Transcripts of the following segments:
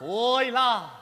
回来了。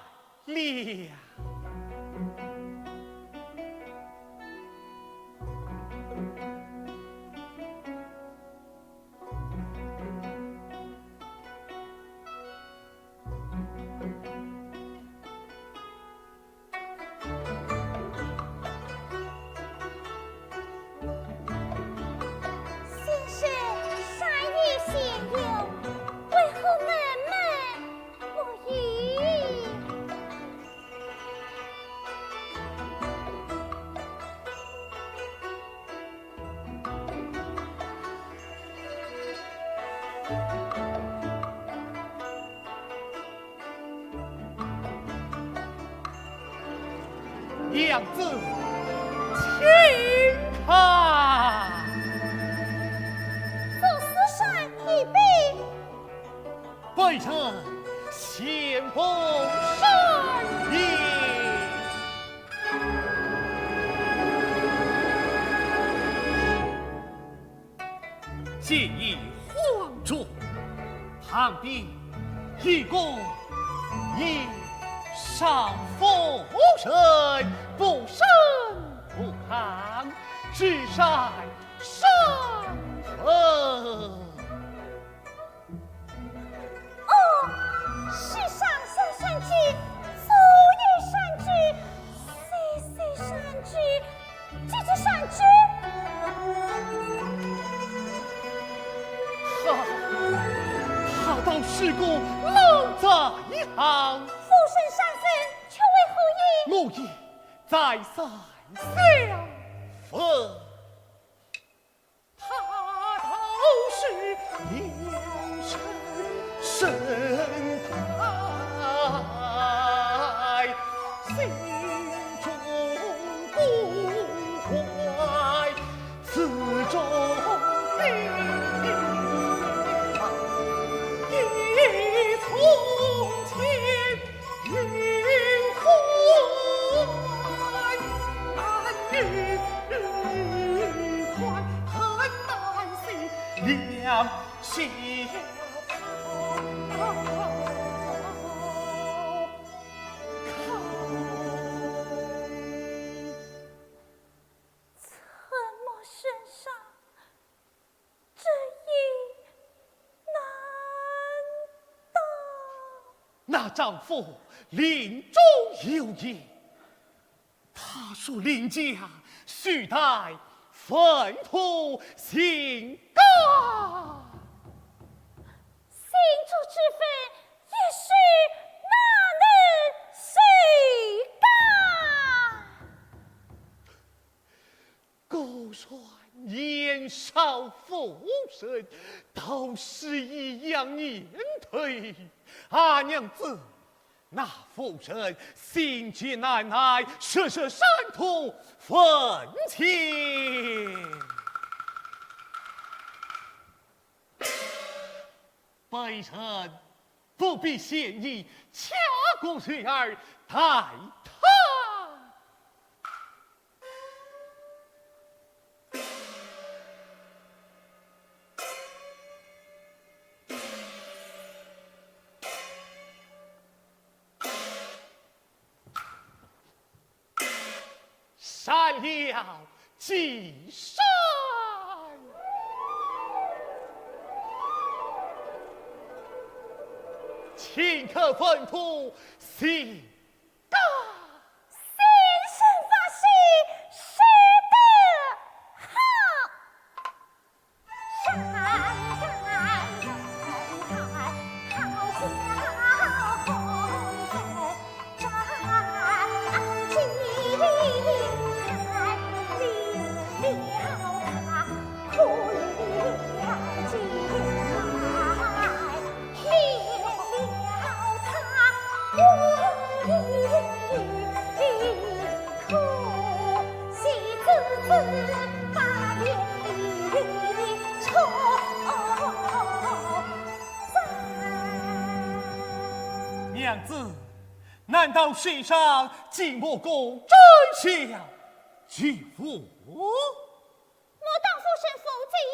娘子，请看，左思善已毕，备臣先锋上也。建议皇中，旁边一共一上风神，不胜不抗，只善上风。世上三善之，祖也善之，岁善之，几之善之。他到事故愣在一行，父神善分，却为何意？路也再三相逢。他都是良神态，心中不怀此中的。从前云怀，但日宽很难息两相那丈夫临终有言，他说临家须带粪土行干，新主之分也是哪能谁干？勾传年少妇身，都是一样年退。阿娘子，那妇人心结难耐，涉山土坟前。本人不必献议，掐过水儿待他。闪了几闪，顷刻粪土行干。先生发誓，使得好。娘子，难道世上竟莫共真相俱夫？莫当夫神父之意，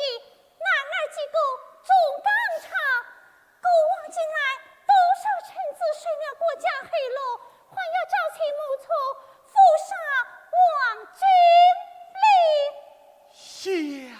男儿几个总纲察，过往近来多少臣子睡了国家黑楼，还要朝秦暮错，诛杀王君下。礼。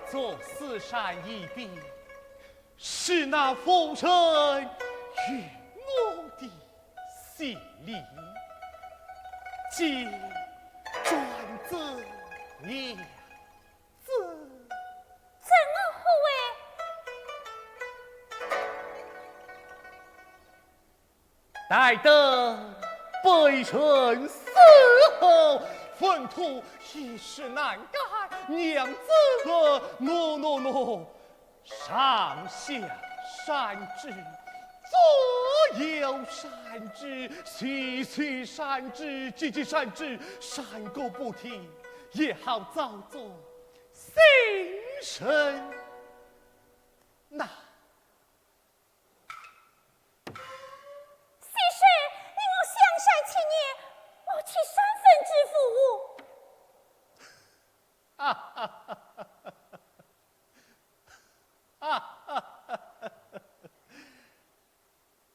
做四山一笔，是那风神与我的心里，即转自两字。怎么护卫？待等北辰死后，粪土一时难改，娘子诺，上下善之，左右善之，西善之，急善之，善过不停，也好造作心神那。去三分之服务。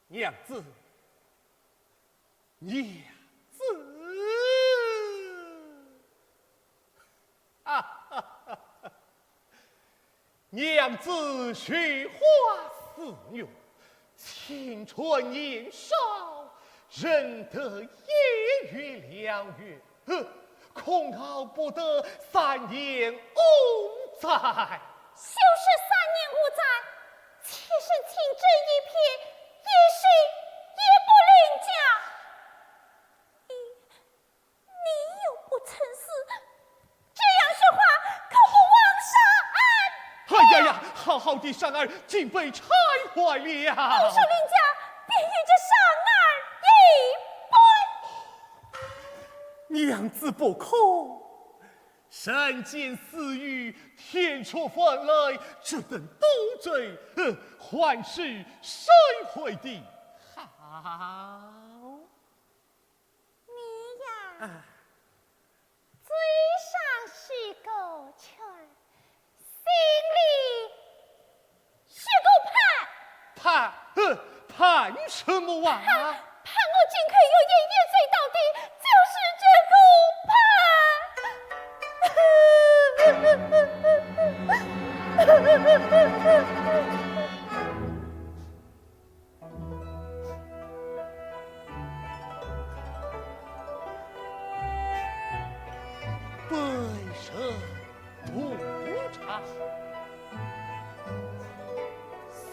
娘子，娘子雪花似玉，青春年少，忍得1月2月，恐熬不得3年5载。就是3年5载，妾身情这一瞥，也是也不吝家。你又不曾死，这样说话可不枉杀哎呀，好好的善儿竟被拆坏了。不说邻家，便与这善儿一般。娘子不空，身见私欲，天出分雷，这等斗罪，还是谁会的好？你呀，嘴上是狗圈，心里是狗盼什么啊？盼我竟可有颜越罪到底，就是这狗盼。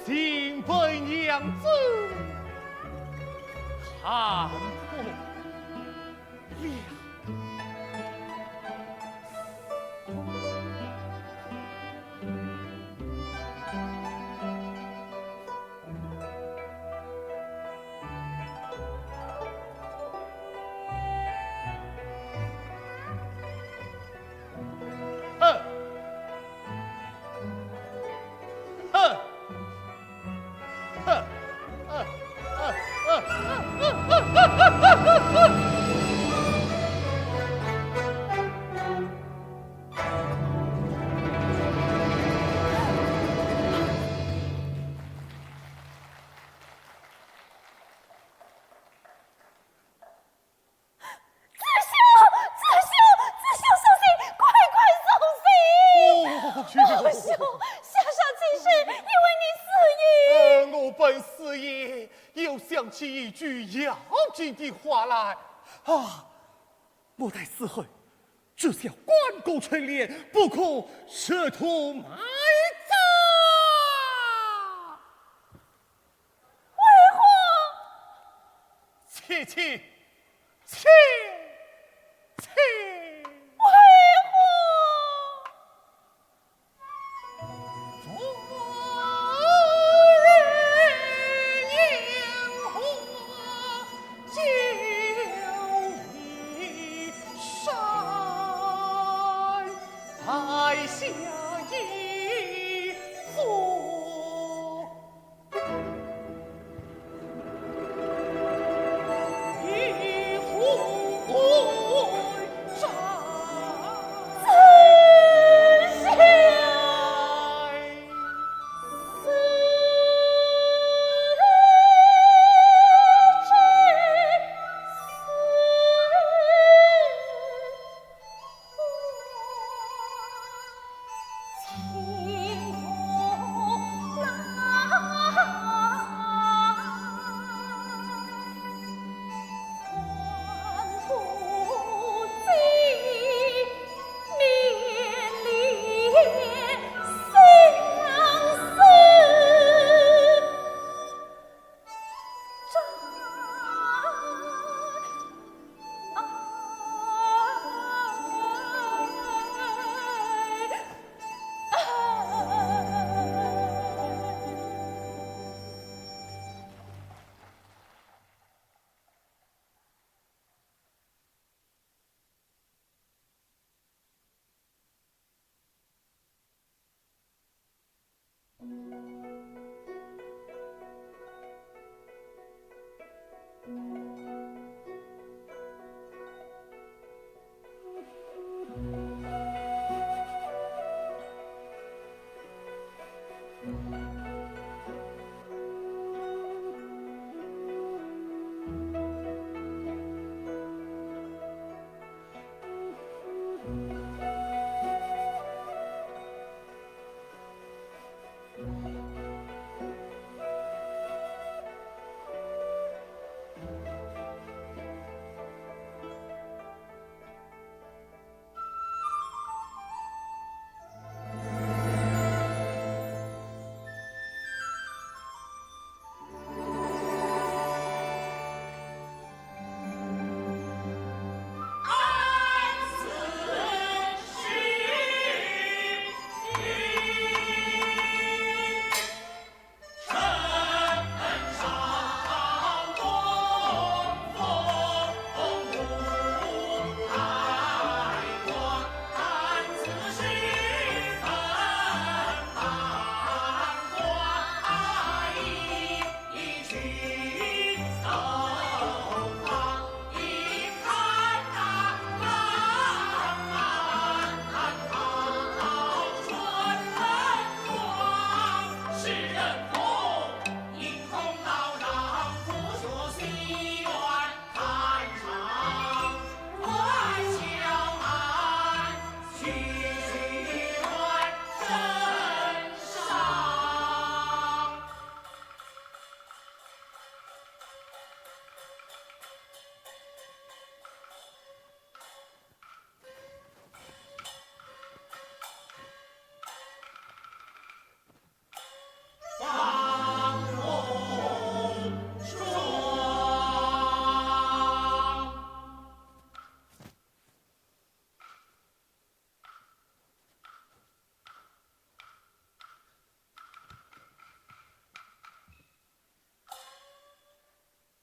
新本娘子看破了。想起一句要紧的话来啊！莫待死后，这小关公垂帘，不可设图埋葬。为何？切！为何？下一座，一回山自小。从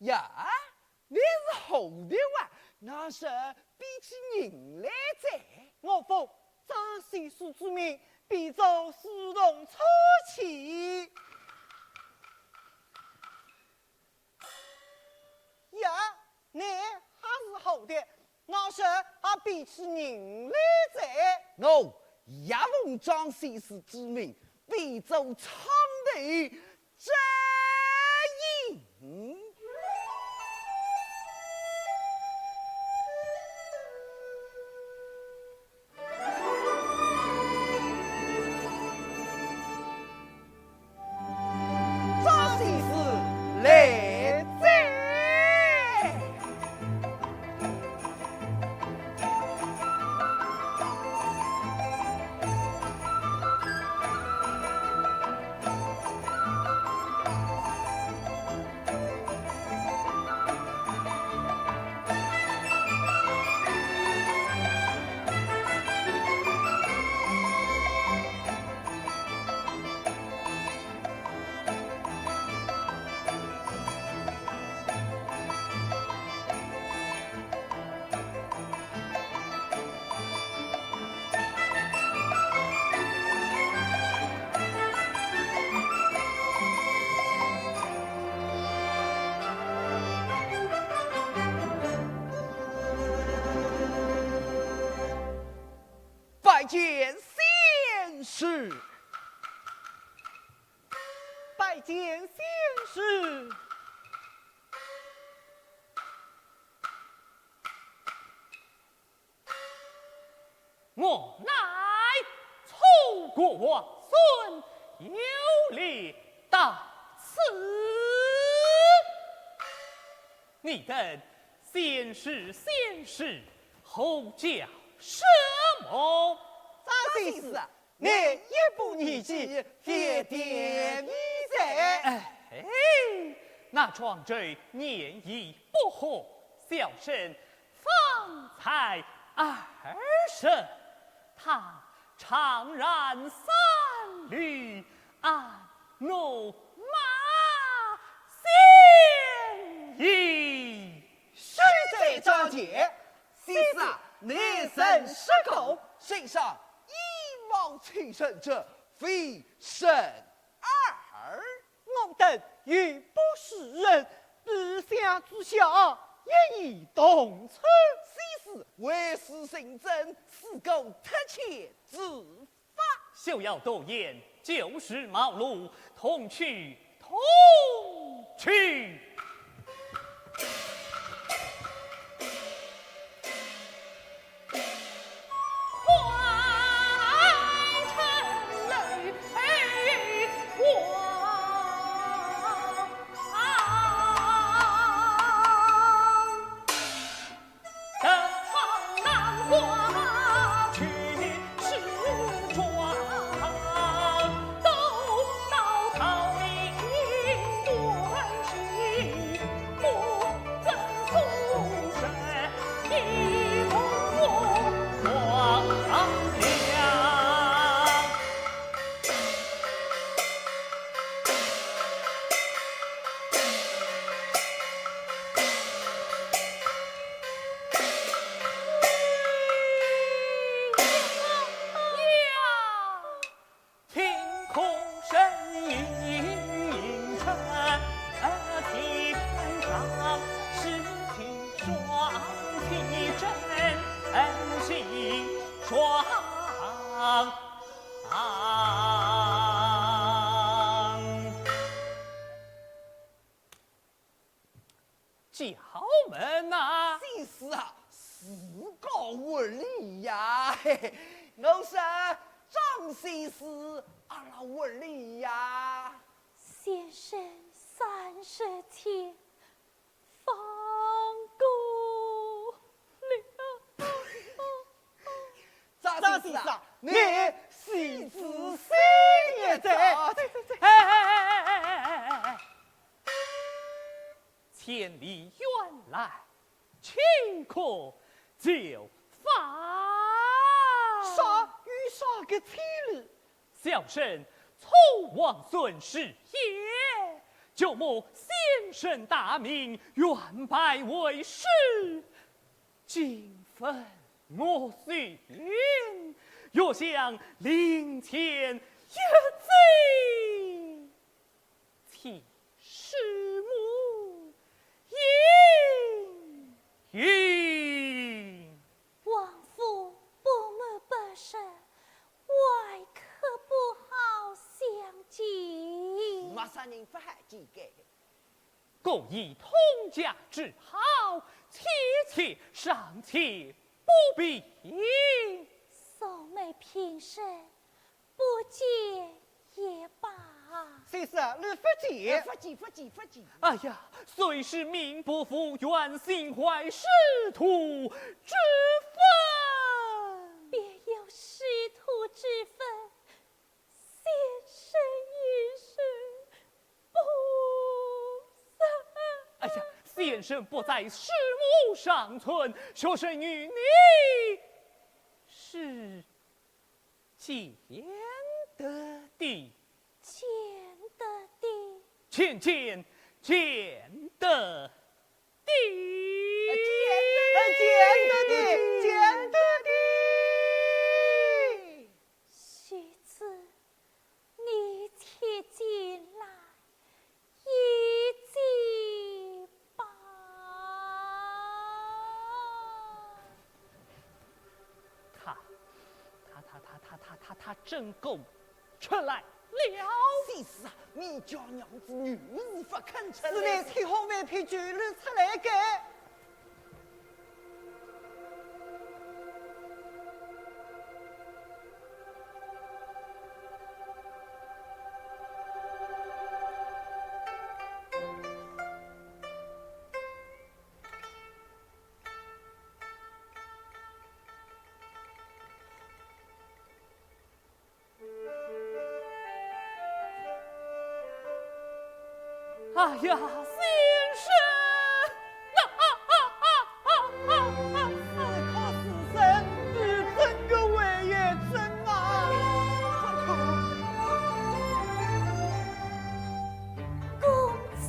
呀，你是后的哇，那是比起人来在。我奉张先生之命，必奏书同出去。呀，你还是好的，那是还比起人来在。我也奉张先生之命，必奏长途战营。张先生来在。拜见先师，拜见先师。我乃楚国王孙，有礼到此。你等先是后叫什么？张先生，你一步年纪，别点你在。哎，那庄贼年已不惑，小生方才20，他常然3驴按驽马先矣。须在张姐，先生啊，内神失口，身上一往情深者，非神耳。我等原不是人，日相之下，也已同出。先是为师行真，此构特切之法。休要多言，就是茅庐，同去。教门呐，先师啊，事高问理呀，嘿嘿，我是张先师，阿拉问理呀。先生30天放过了。张先生，你细子心也在。哎，千里远来，请可就范。啥与啥个千里？小生楚王孙是也，就莫先生大名，愿拜为师。今分我虽若想灵前一醉，其师母应。王父不满不胜，外可不好相见。马上人不还几个？共以通家之好，切切尚且不必。素昧平生，不见也罢。先生，你不急，不急。哎呀，虽是命不负愿心怀师徒之分，别有师徒之分，先生一世不散。哎呀，先生不在，师母尚存，学生与你是见得的，见得的，见得的。见得的。须知你且进来一计吧。他真够出来了。先生啊，你家娘子女儿不肯出是来你天后外配巨人出来的。哎呀，先生！思考死生，你真个为也真啊！公子，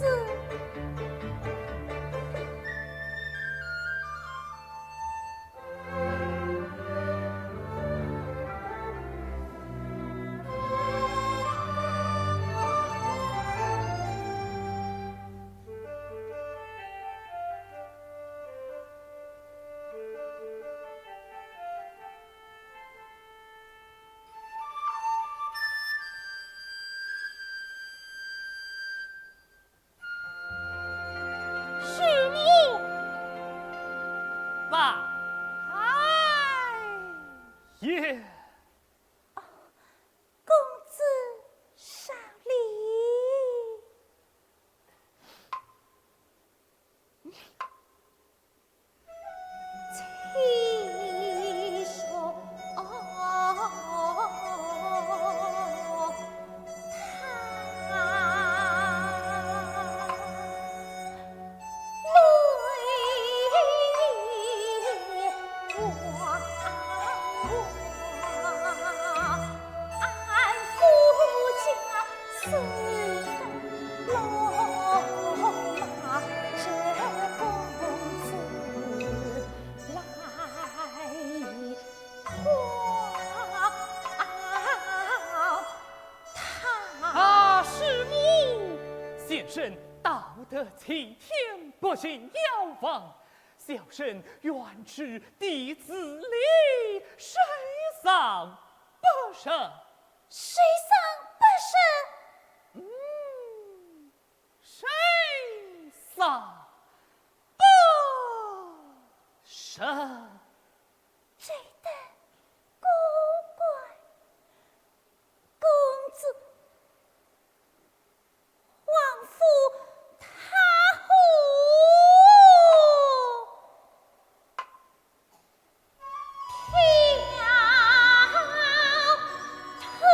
师母，吧，也。公子上礼。起手先生道德齐天，不行妖妄。小生愿持弟子礼，谁丧不赦？谁丧不赦？谁丧不赦？这等古怪，公子，王父他护。跳腾。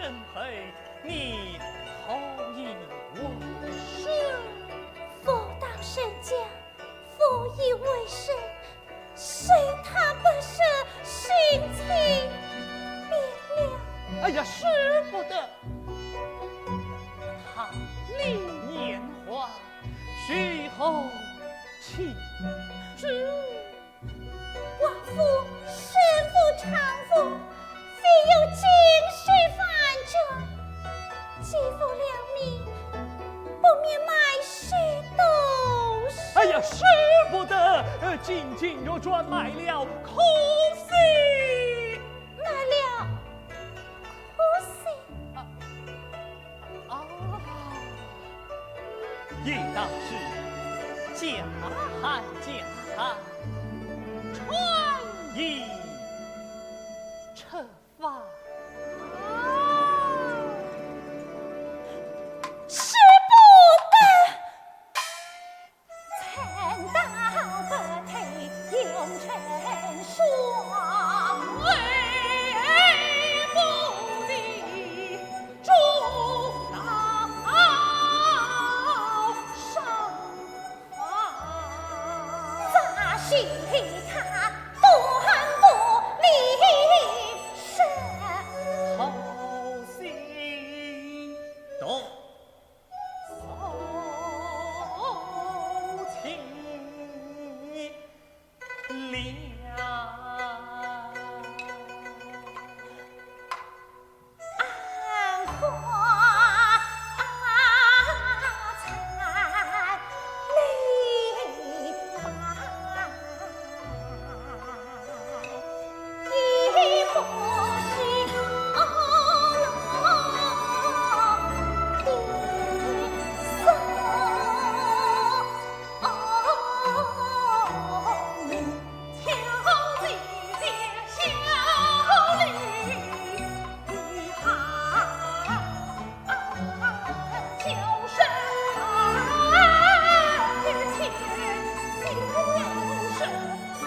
身陪，你好以为生？佛道圣家，佛以为生，谁他不舍心情变了？哎呀，使不得！他历年华，许后岂知？王夫身负长父，非有今世反转，继父两命，不免埋尸都是。哎呀，使不得！仅若转卖了，可惜。卖了，可惜。应当是家罕家罕，传以惩罚。使不得，臣道不退，永成双为不离，终老上杂许他断不离身。好心动，情了。安花彩梨白，一不是欧龙的手，求姐姐小女就是爱情心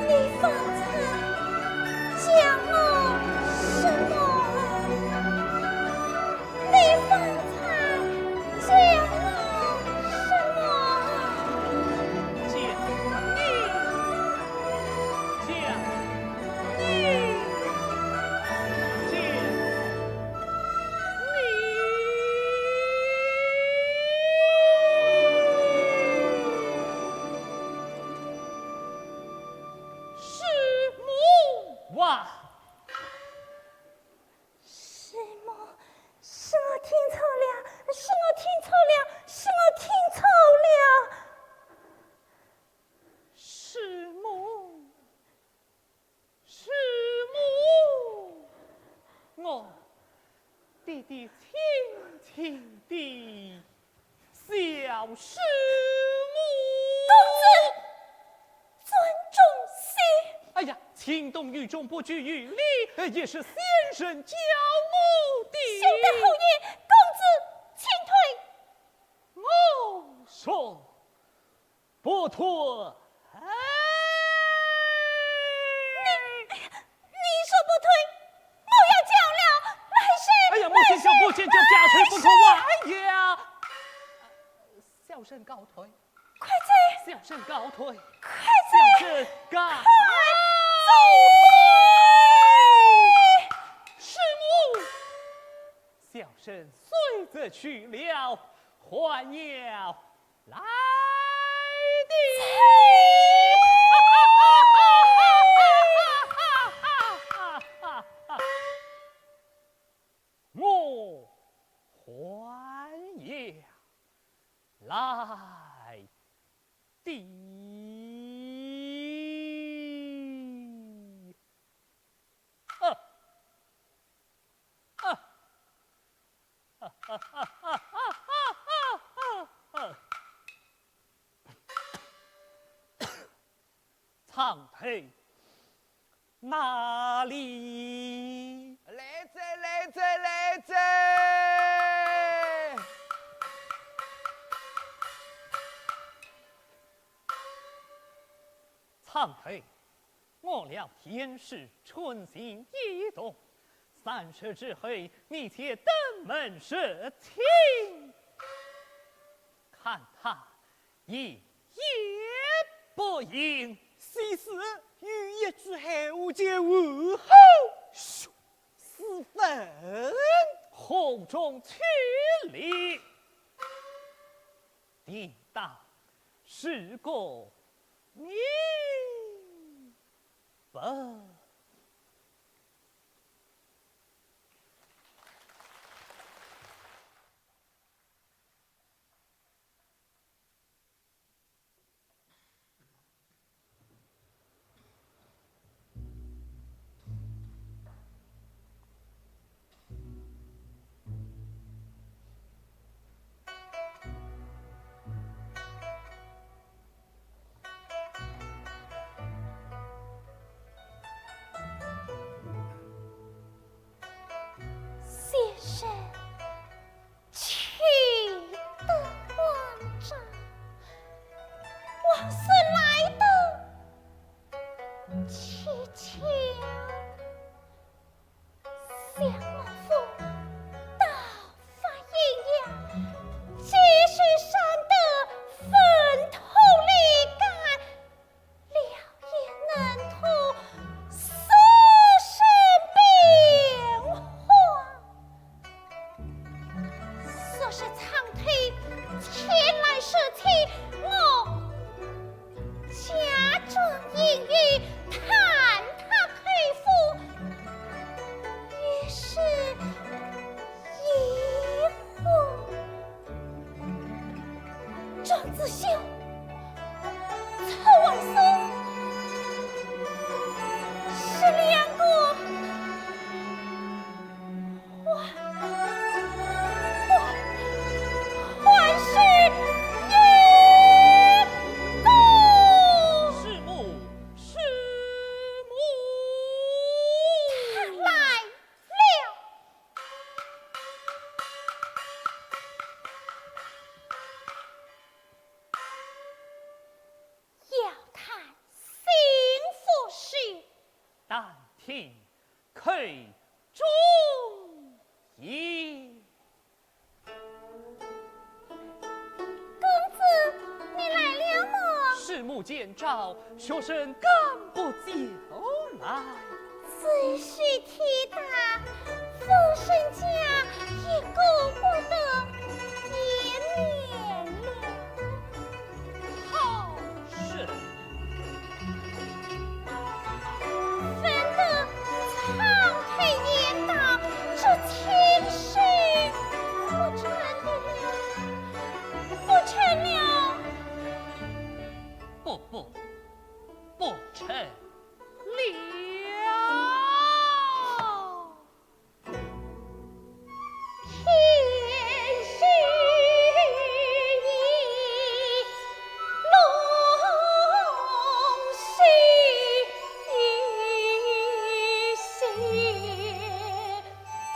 你方才讲我什么？你方才讲我什么？是母哇！是我听错了，是我听错了，是我听错了。是母，我弟弟轻轻地小师母。尊重些。哎呀，情动于中，不拘于礼，也是先生教我的。休得后言，公子请退。我说不退。你说不退，不要叫了，来世。哎呀，母亲叫母亲叫家锤不可外呀！小声告退，快走，小声告退，快小走，声告快退。师母，小生随则去了，还要来的。我还要来的。苍培哪里？来者！长腿，我俩天是春心一动，3舍之后，你且登门设亲，看他一言不应。虽是欲一句闲话就问候，是分后中去礼，定当是个明白。先生，请得王丈，王孙来得蹊跷，相貌妇道发阴阳，既是善得分头离间，了也能图死生变化。若是长腿前来设妻，我假装英语探他佩服，也是疑惑。庄子修，曹王松，是两个还是一个？师母，师母，他来了。要谈幸福事，但听愧中意。公子，你来了么？师母见召，学生赶不久来。仔细体大，风声家一顾不得延绵了。好是，分得长腿言道，这情事不成了，不成了。不成了。天是一龙戏血乱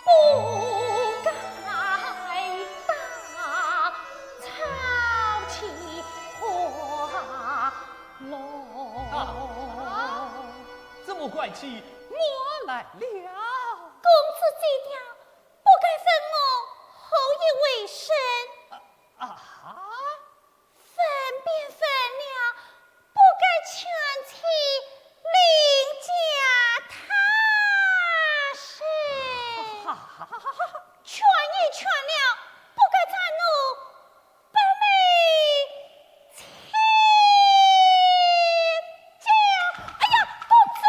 不该打草旗花龙。怎么怪起我来了？公子记掉，不该分我后一为生。啊！分便分了，不该全妻另嫁他身。哈哈哈哈！全已全了，不该再怒，本美亲家。哎呀，公子！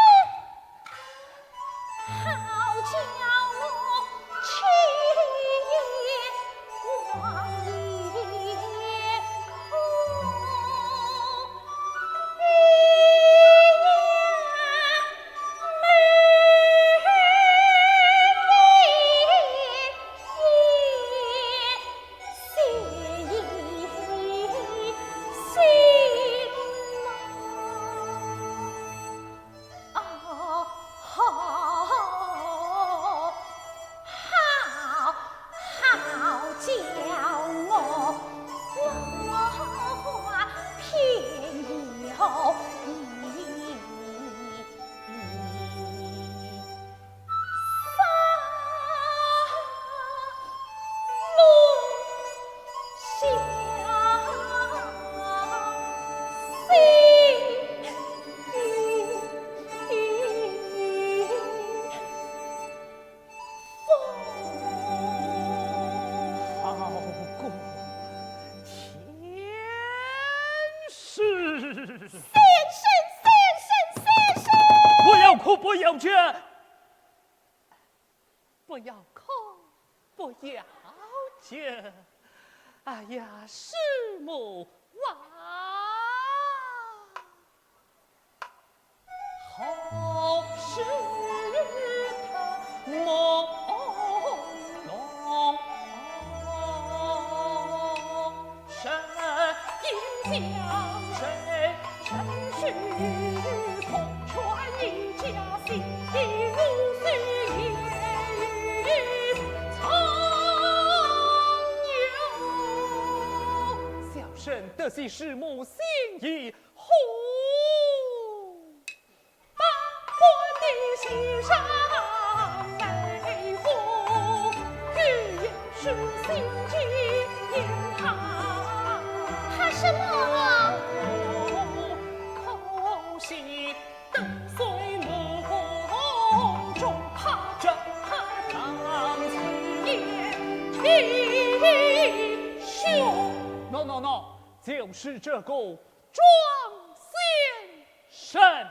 不要哭，不要叫，不要哭，不要叫。哎呀，师母啊，好是他朦胧神应将谁陈须孔传一家心如岁月苍牛。小生得悉师母心意，呼把我的心上眉户，欲是心机因他什么？口惜等随梦中，怕着张青英雄。No， 就是这个庄先生。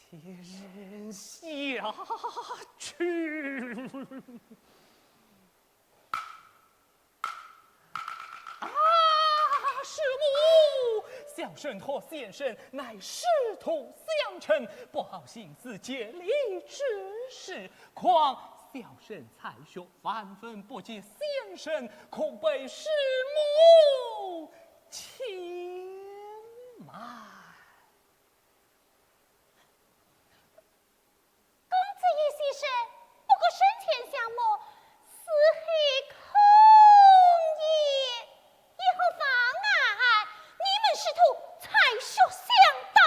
且忍下去。师母，小生和先生乃师徒相称，不好心思结礼之事，况小生才学万分不及先生，恐被师母轻慢。先生，不过生前相慕，似黑空也，也何妨碍？你们师徒才学相当。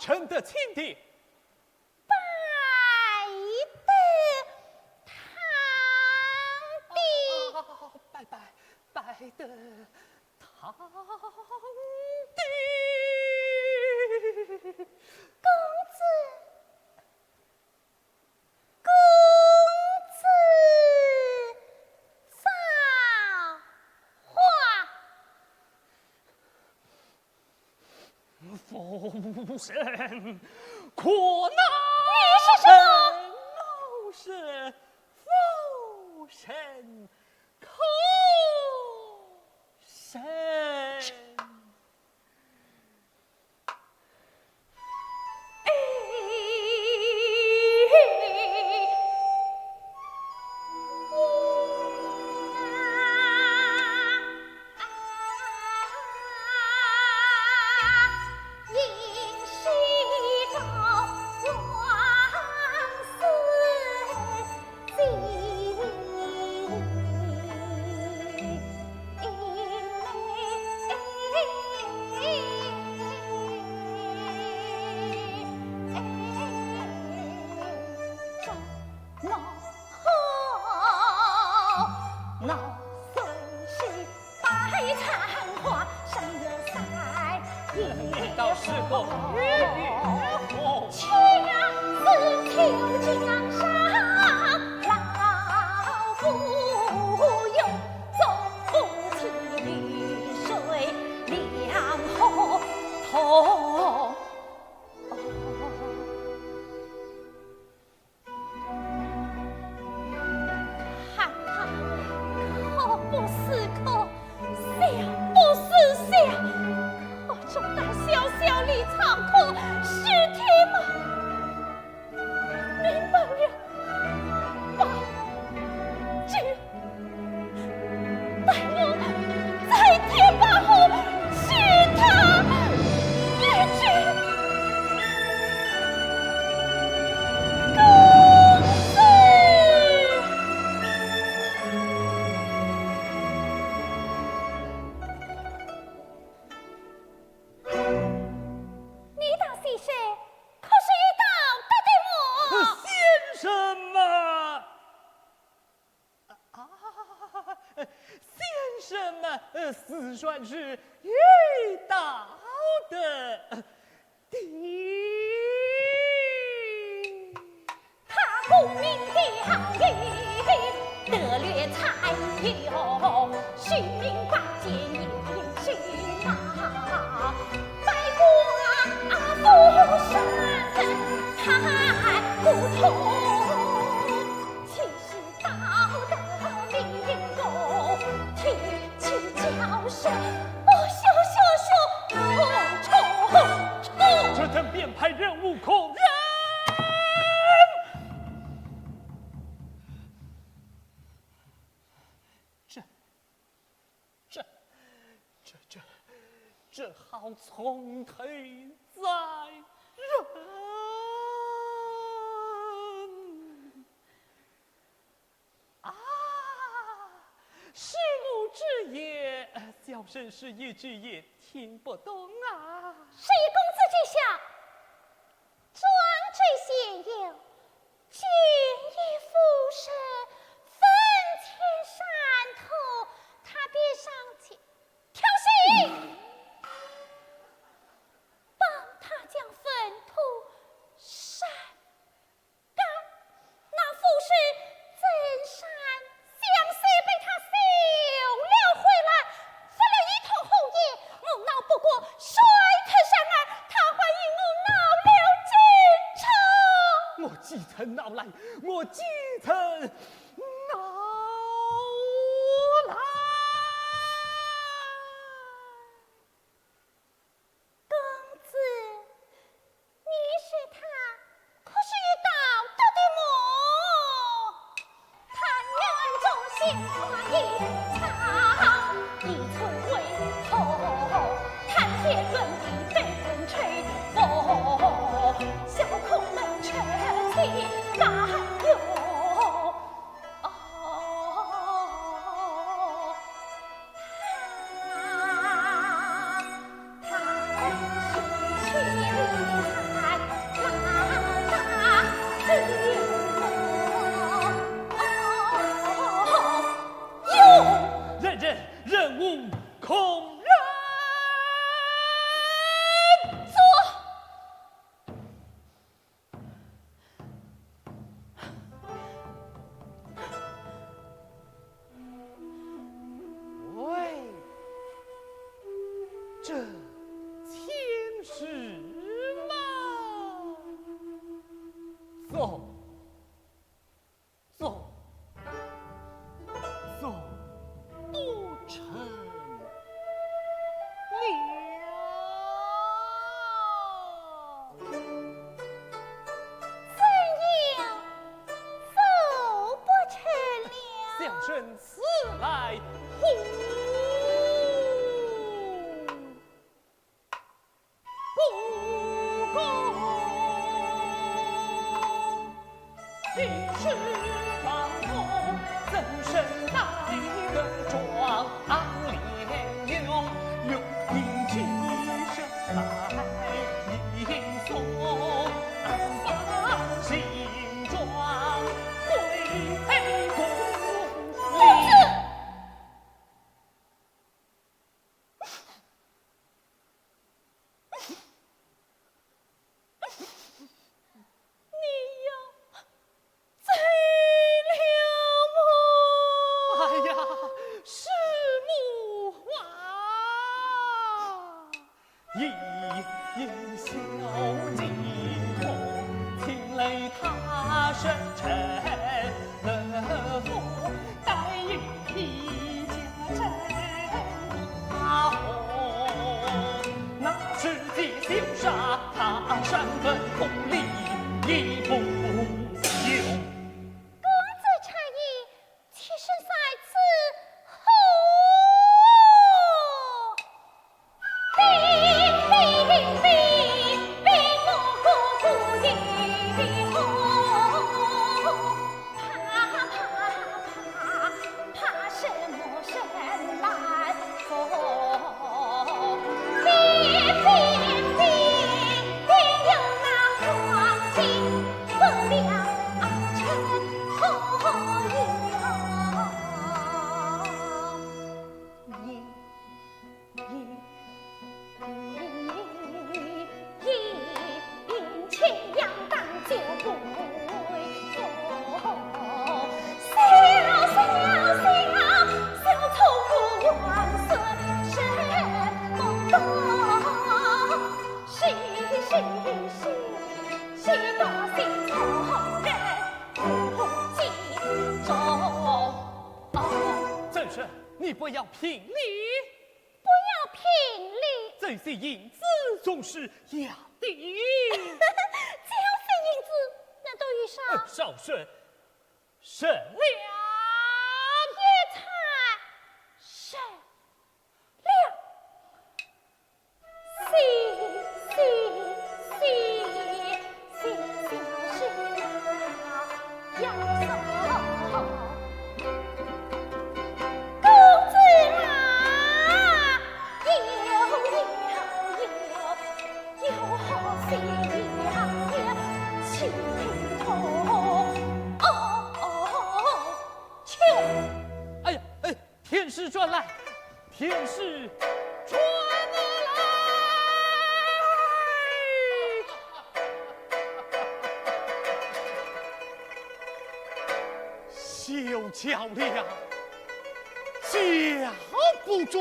臣的亲爹。拜得堂弟。拜得堂弟。公子造化。夫神，可恼！你是什么？老是夫神口神。倒是个月后，去呀，自求江上，老夫用总不提绿水两河同。看他可不是可，笑不是笑。可中那小小的仓库是铁吗？明白了，把这待我在铁把后是他一句公子。你当先生可是遇到得对么？先生嘛，先生嘛，死算是遇到的。他功名两义，得略才有，虚名八戒也许那百官富山太不同。其实道德名公，提起教授，冲！这等便派人物恐人。这好从推在人啊！师母之言，小生是一句也听不懂啊。谁公子之下，壮志先有，见义父神，分前山头，他便上前挑衅。帮他将粪土删干，那富士真山相思被他修了回来，分了一头后叶，我闹不过甩他山儿，他还因我闹了京城。我几曾闹来，我几曾闹来。公子，你是他，可是遇到得对么？他人中鲜花一草，一寸为头，谈天论地被人吹风，小空门却起难有。他是情孔人喂，这前世吗？走，走，走不成了。怎样走不成了？相声此来乎？不公，今世方红，怎生来个壮烈勇，又因今生来迎送，把新装回宫里。哎呀，师母啊，一笑惊鸿，听泪他生沉乐福，待遇一家真大红。那世纪羞杀，他山分功力一不用。公子差役，妾身在此候。兵我姑姑的后，怕什么神来逢？定有那黄金不良臣后因前阳当就不会走，小丑不万岁，什么道？喜多心仇人不记仇。正是，你不要评理，不要评理，这些银子总是要的。这样些银子，那都与啥？少甚了。也才10两。要走。公子啊，有好心呀，请头求。哎呀，天使转来，天使转来。休叫了，叫不着。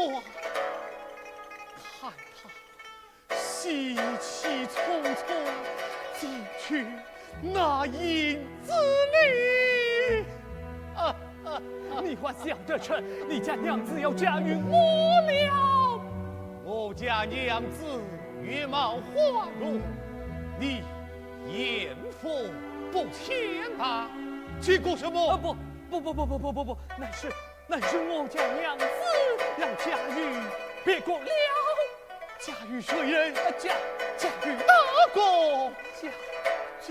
看他喜气匆匆进去那银子里。你还想得成你家娘子要嫁与我了？我家娘子月貌花容，你艳福不浅啊！结果什么？不，那是我家娘子要嫁与别国了。嫁与谁人？嫁与哪个？嫁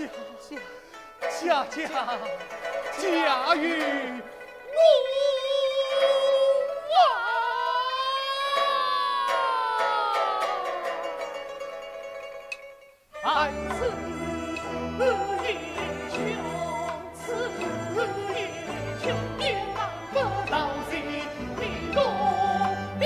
与我啊！爱此英雄，此英雄也难不到心里共别。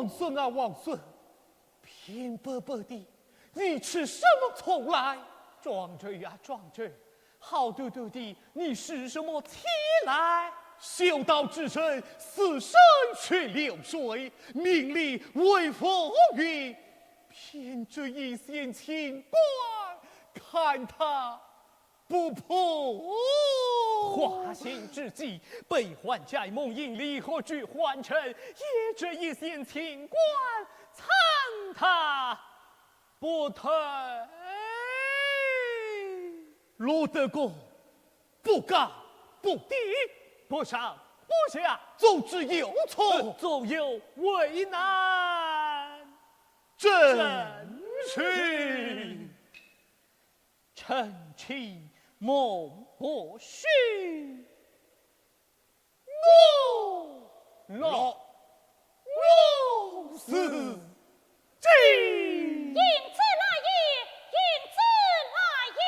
王孙啊，王孙，偏白白的，你吃什么葱来？壮着呀，壮着，好嘟嘟的，你是什么气来？修道之身，死生却流水，名利为风云，偏这一线清官，看他不破。花心之计，被还债梦引离合聚换成，也这一线清官，参他不退。罗德公，不敢不敌，不上不下，总之有错，总有为难。真是臣卿孟不逊。老死迎进。子来也，迎子来也。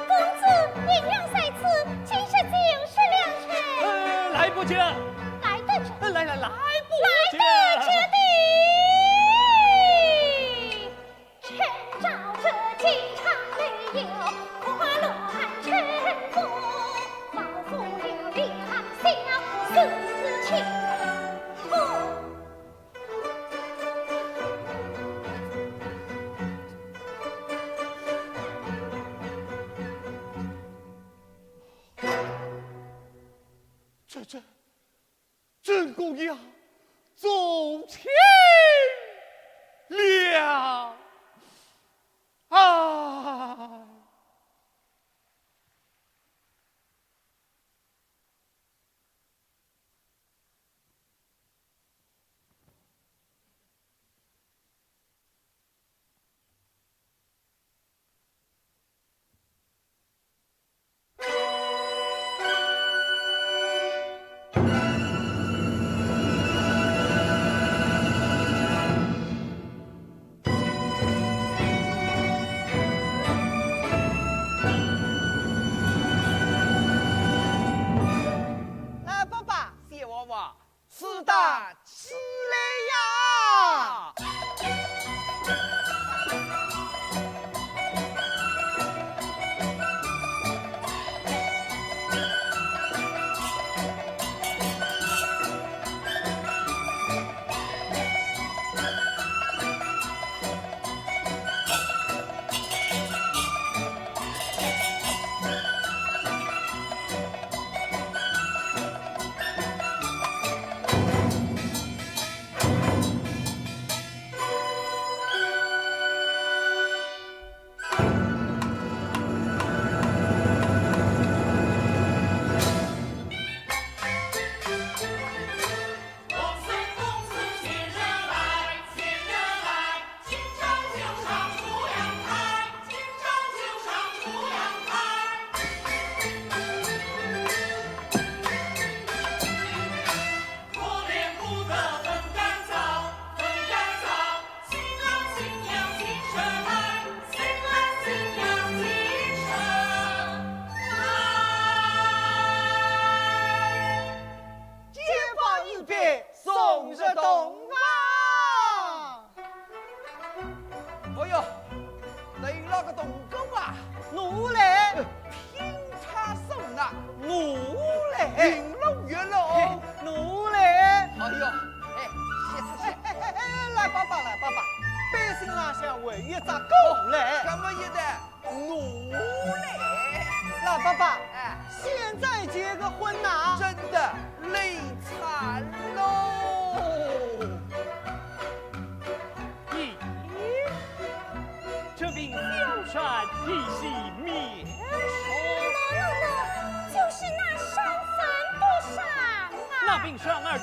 公子引让在此，今是今是良辰，来不及，来得及，来不及。来得及的。趁照这京城里有花落汉臣妇，毛夫有李行孝四亲夫。真公呀，走前了啊！来，爸爸，谢娃娃，吃大起来呀！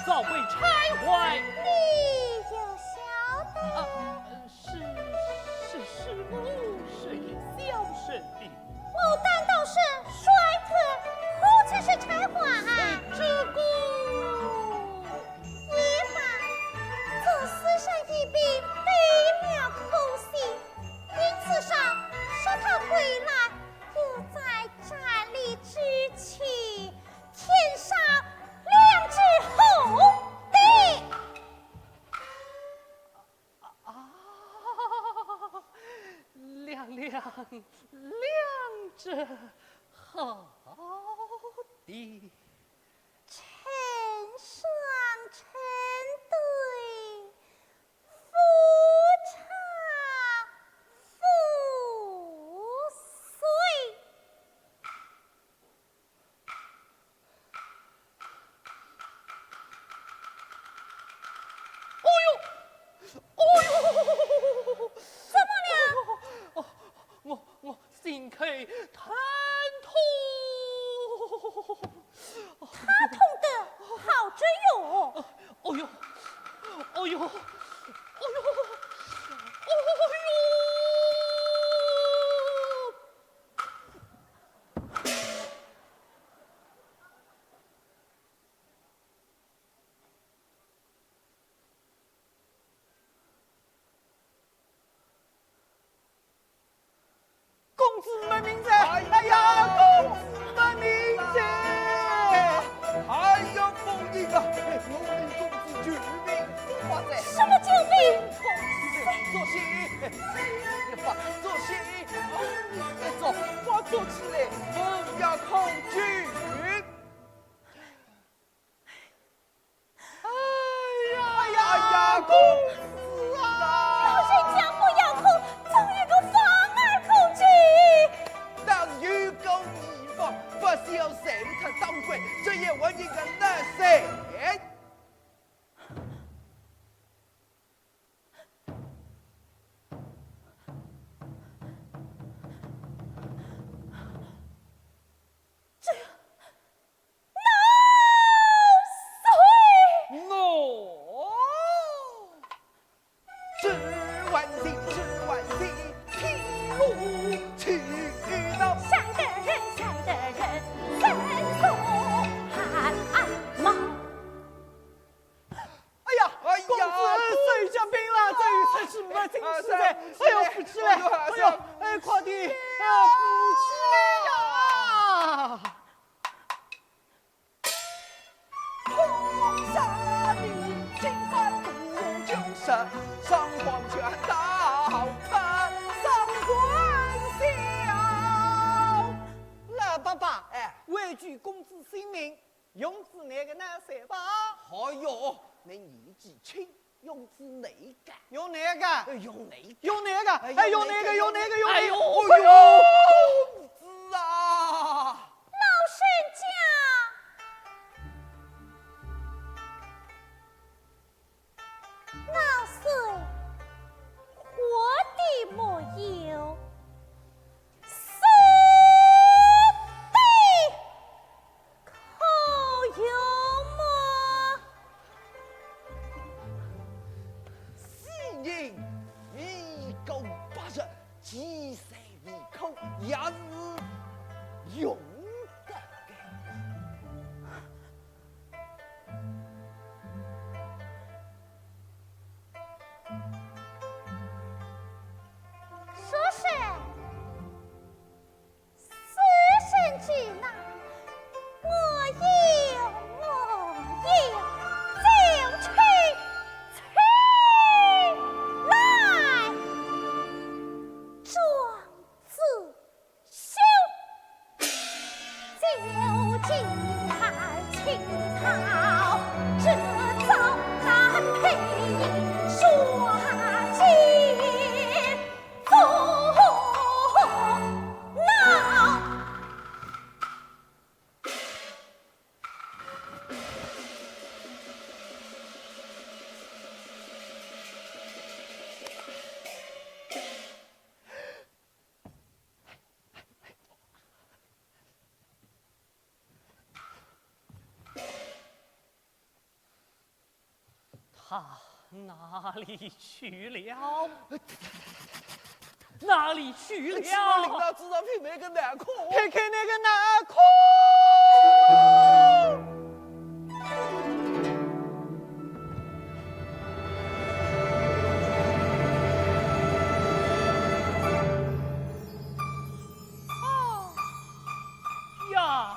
早被拆坏。你就晓得？是母是也孝顺的。我担当是衰特，或者是拆坏。这个也罢，这私生一两者好的。丞相称对，夫差妇随。怎么了？我心口疼痛。他痛得好着哟。哦呦，哦呦，哦呦，哦呦！公子们名字，哎呀，公子们名字，哎呀，凤英啊，我们公子救命发财，什么救命？坐席，一发坐席，一走发坐起来，凤呀空军。哎呀，公子啊！老人家不要哭，总有个方儿口诀。当愚公移风，不消谁他当归，这也我一个难谁？我只万幸，只万幸，披露去到想的人，想的人，身后汗毛。哎呀，公子水生病了，这一次是没听实在。哎呦，扶起来！哎呦，哎，快点，扶起来呀！红纱里金帆不就上，上黄泉到滩上官笑。来，爸爸，哎，为救公子性命，用子那个难谁吧？哎呦，你年纪轻，用子哪个？用哪个？用哪个？用哪个？哎，用哪个？用哪个？用哪个？哎呦，哎呦，公子啊！老人家，老岁活的没有，死的可有么？昔人一狗八十，几岁一口也是用得的。说是死神之难，我有，就去来，壮子修，就近看青桃，这遭难配说尽苦恼。他哪里去了？哪里去起码领了？导知道品那个难看。看看那个难看。呀！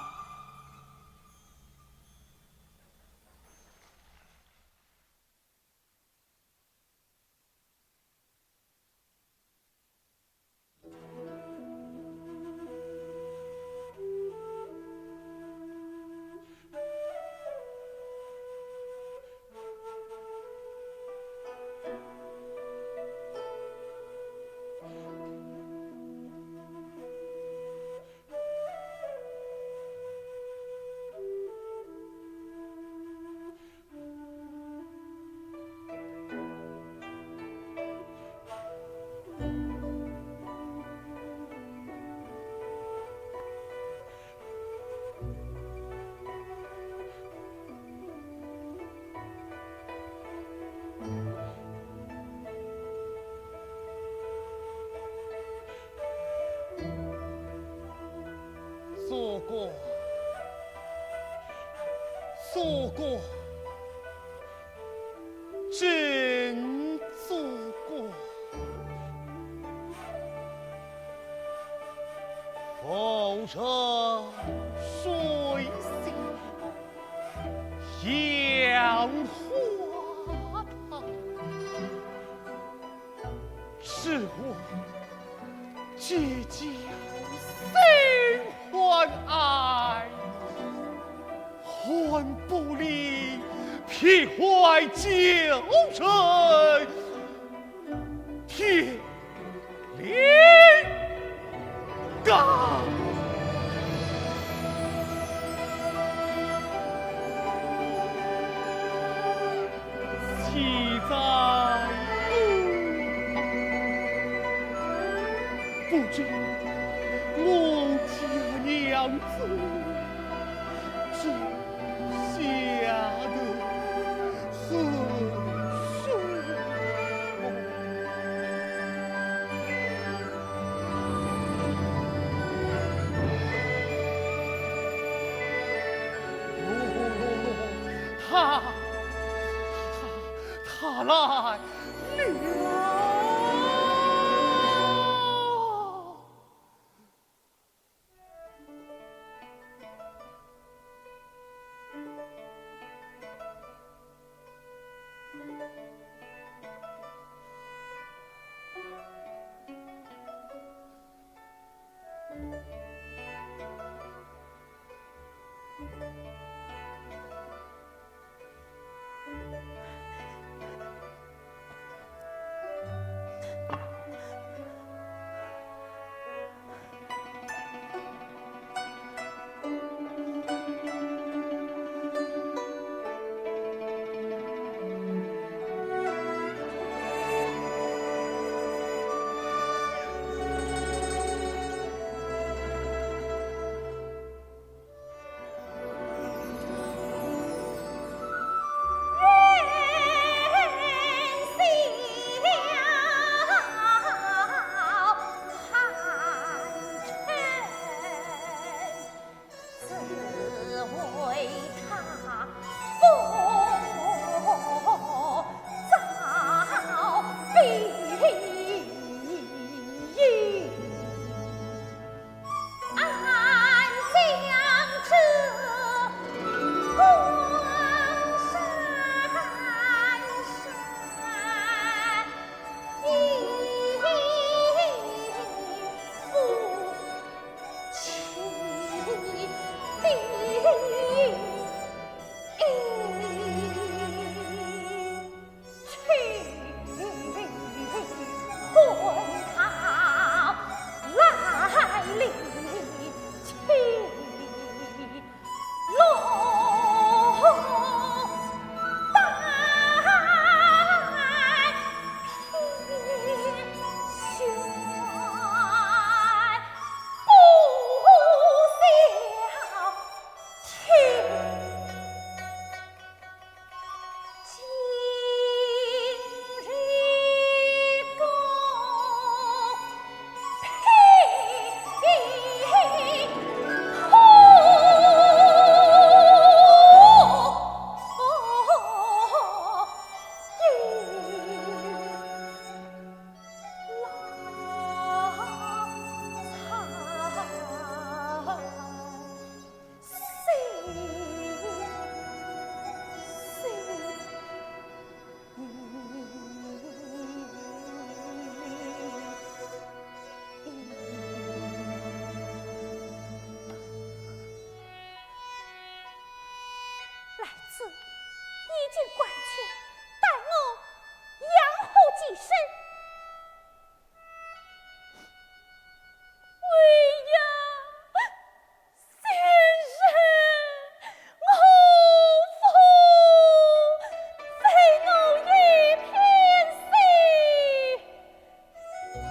祖国，祖国，真祖国，风生水起，杨花堂，是我结交心欢爱，还不离撇怀旧尘，铁链钢。岂在不知我家娘子这下得何处？他来了。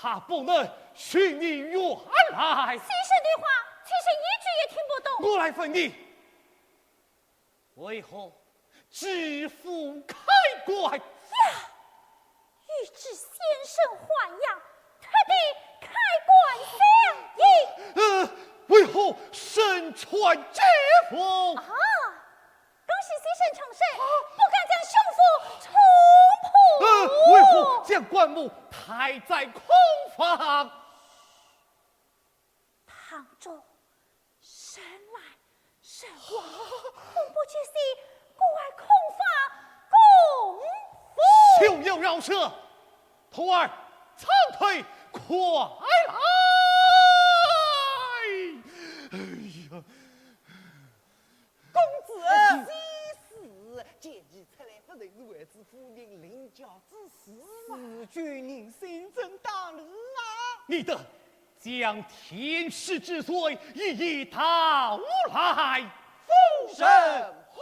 他不能寻你原来。先生的话，妾身一句也听不懂。我来问你，为何知府开棺？呀，欲知先生还阳，特地开棺相迎。为何身穿制服？啊，恭喜先生成身，不敢将胸腹冲破。为何将棺木抬在空房？堂中神来神往，恐不觉悉故外空房共赴。休要饶舌，徒儿长腿快来！哎呀，公子，西施见你出来，不能如儿子夫人领教之事嘛。此举您心真大礼啊！你得将天师之罪一一讨来。夫神呼，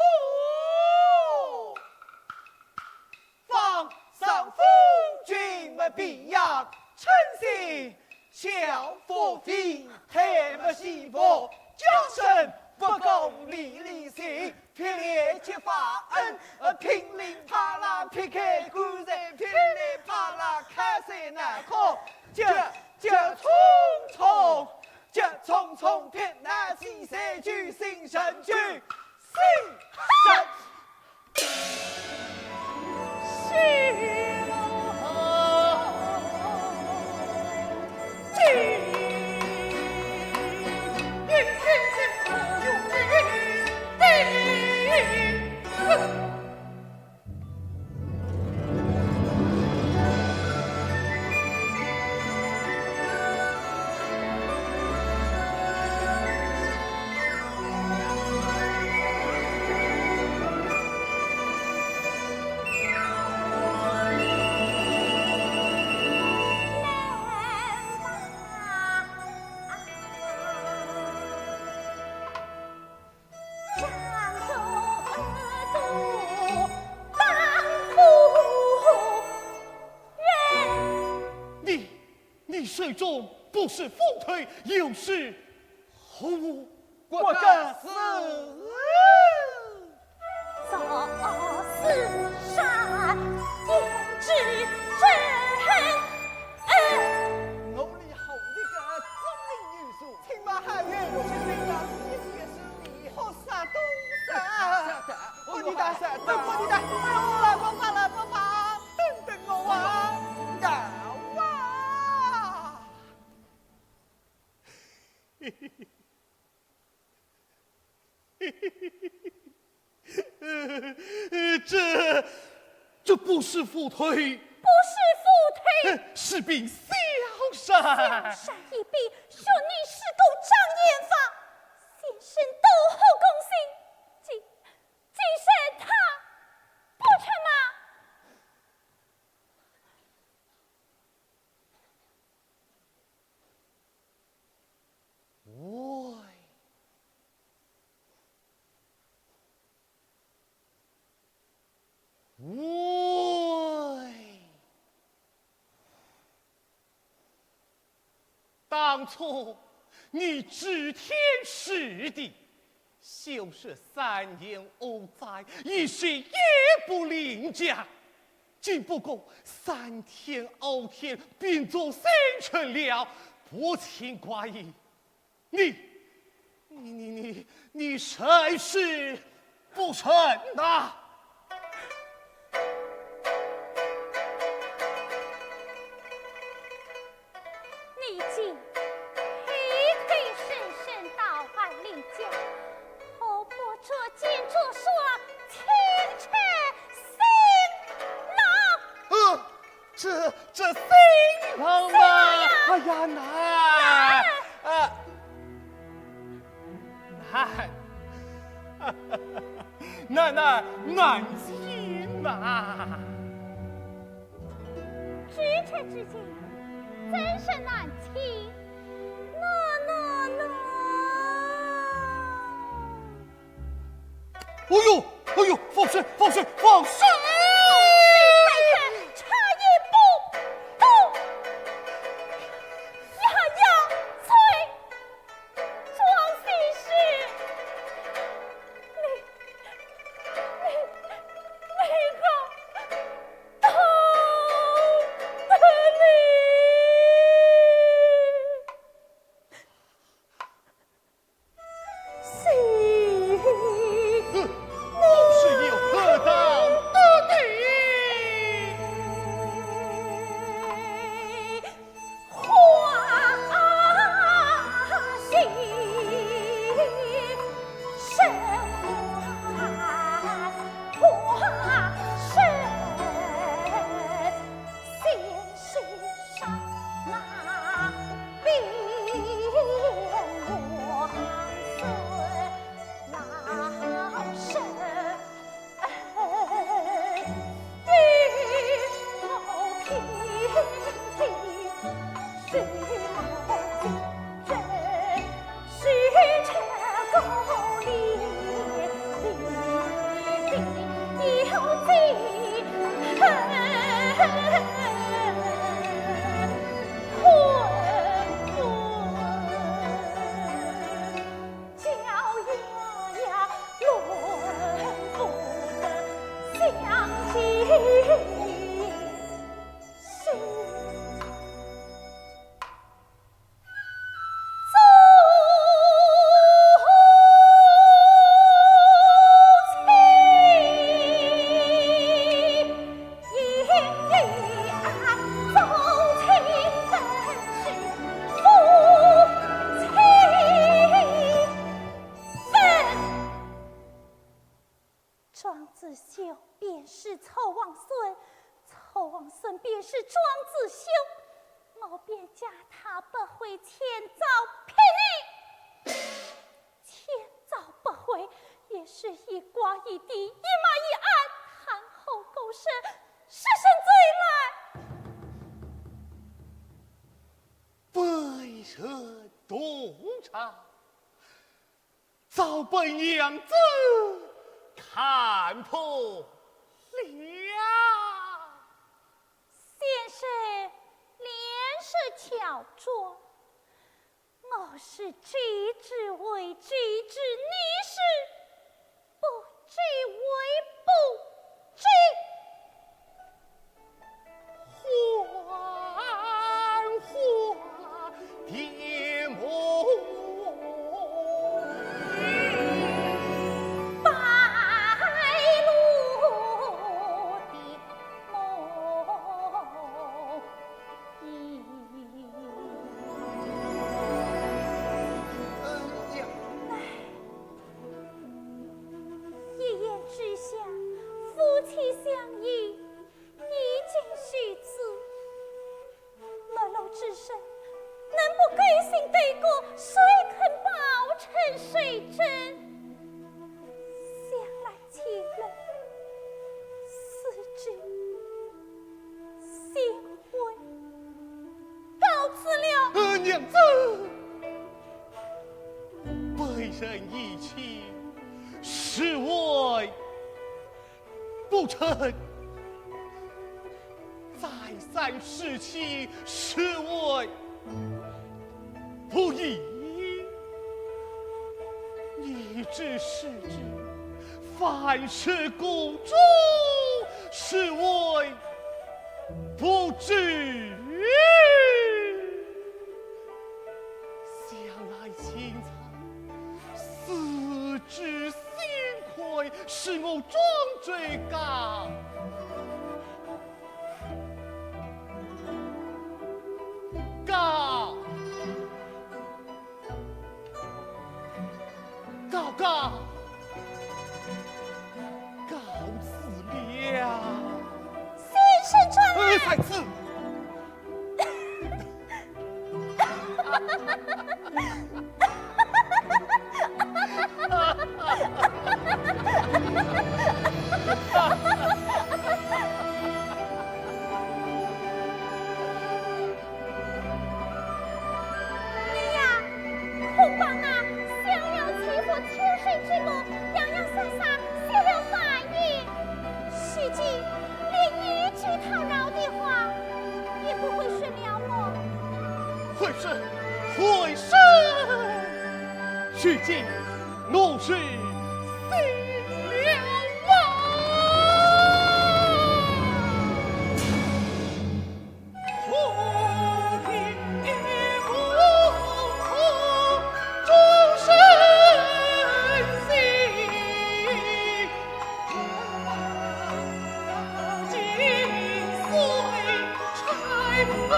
放上夫君们必要称心，小夫妃太不幸福，江山不公理理性，偏烈揭发恩，平林怕啦撇开官人，偏烈怕啦开山难考，急匆匆撇那西山居，心神居，心神。是你水中不是风推，又是虎。我个死走四山，胭脂针。我里好的个聪明女术，请把汉月入去谁家西施的手里，好杀东杀。我你大杀，我你大，不怕，等我啊！这不是副推，不是副推，是柄小山。山一笔，说你是够障眼法，先生都好公心，既是他不成吗？当初你知天识地，修是3年5载，一时也不灵驾。竟不过3天5天，便做生成了，不轻寡义。你谁是不成呐？你竟黑黑深深到万里家，头不着肩着说清澈新郎。这新郎嘛，哎呀难听呐！君臣之间真是难听，哎呦，放水！茶也不动。庄子修便是曹王孙，曹王孙便是庄子修，我便嫁他不回，千遭聘礼。千遭不回，也是一瓜一地，一马一鞍，憨厚狗剩，是甚罪来？背身督察，早被娘子看破了。先生连是巧拙，我是知之为知之，你是不知为不知。幻化蝶梦，白鹭的梦呓。一言之下，夫妻相依，已经许子。末路之身，能不改心对过，谁肯保成谁真？想来气人，思之心灰。告辞了。娘子，被人遗弃，是为不成；再三失气，是为不义。你知是之，凡事公主，是为不知。想来青草，思之心愧，是我庄最高。告辞了。先生传来。在此。你呀，恐怕那想要欺负天水之母，洋洋洒洒写了反应，虚计连一句讨饶的话也不会说了么？会是，虚惊怒是心了我听不可终身心，今岁拆分。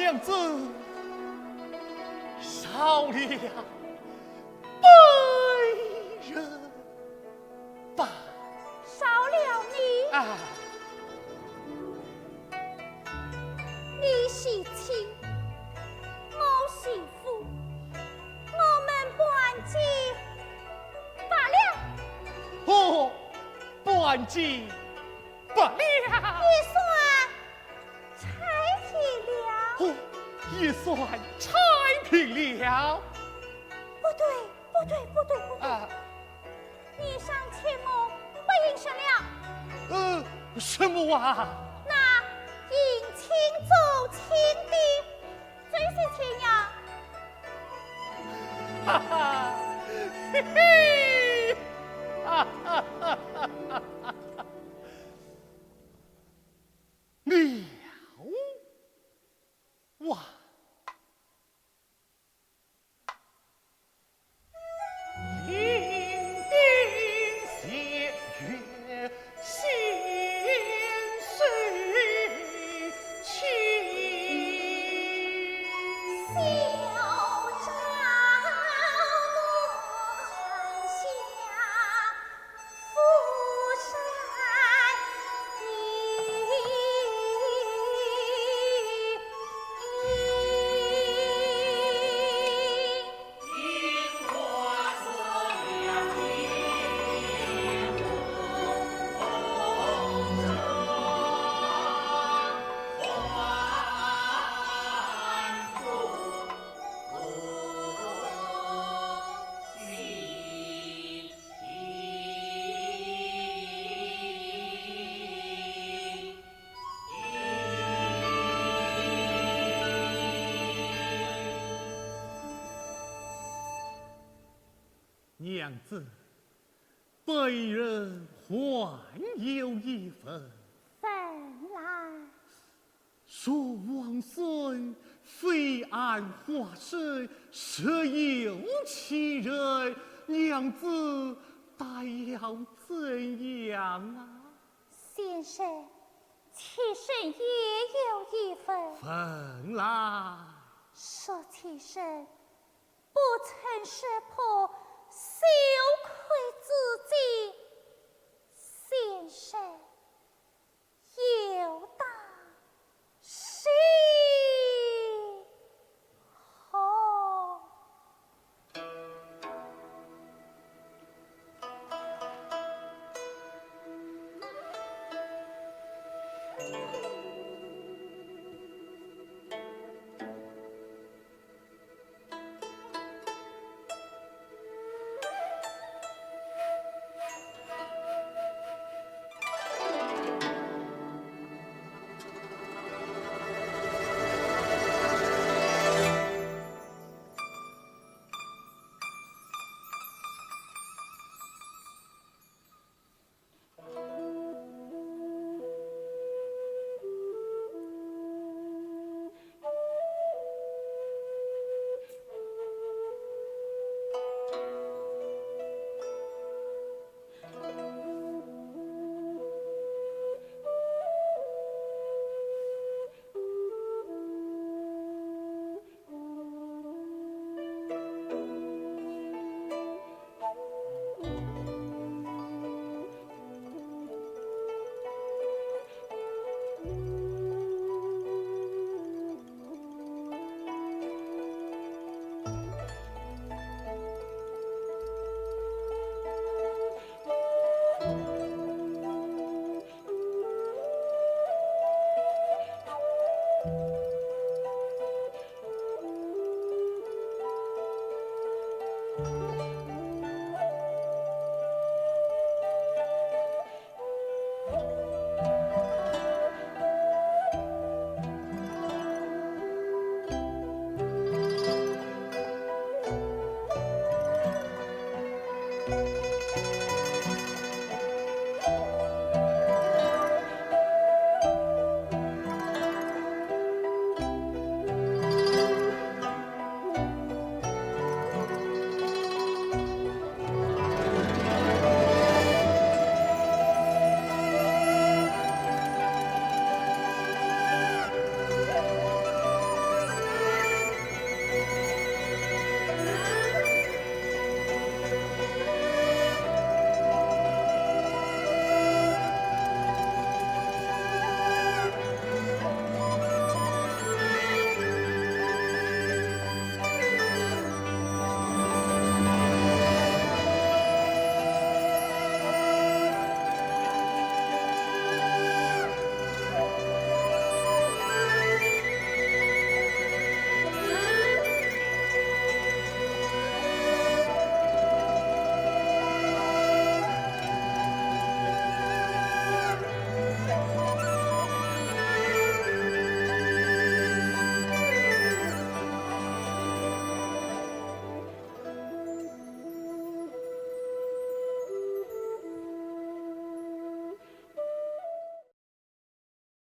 娘子少了百人吧？少了你，啊，你喜亲，我媳妇，我们半计罢了。哦，半计罢了。预算拆平了。哦，也算拆平了。不对，不对，不对，不对！啊，你上前么不应什了？什么啊？那迎亲走亲的最是天呀！哈哈，嘿嘿，哈哈哈哈哈哈！了哇！伶仃斜月心谁情？小帐落下浮娘子，被人还有一份。本来说王孙非按花生，设有其人，娘子待要怎样啊？先生，其身也有一份。分来。说其身不曾识破，羞愧自己。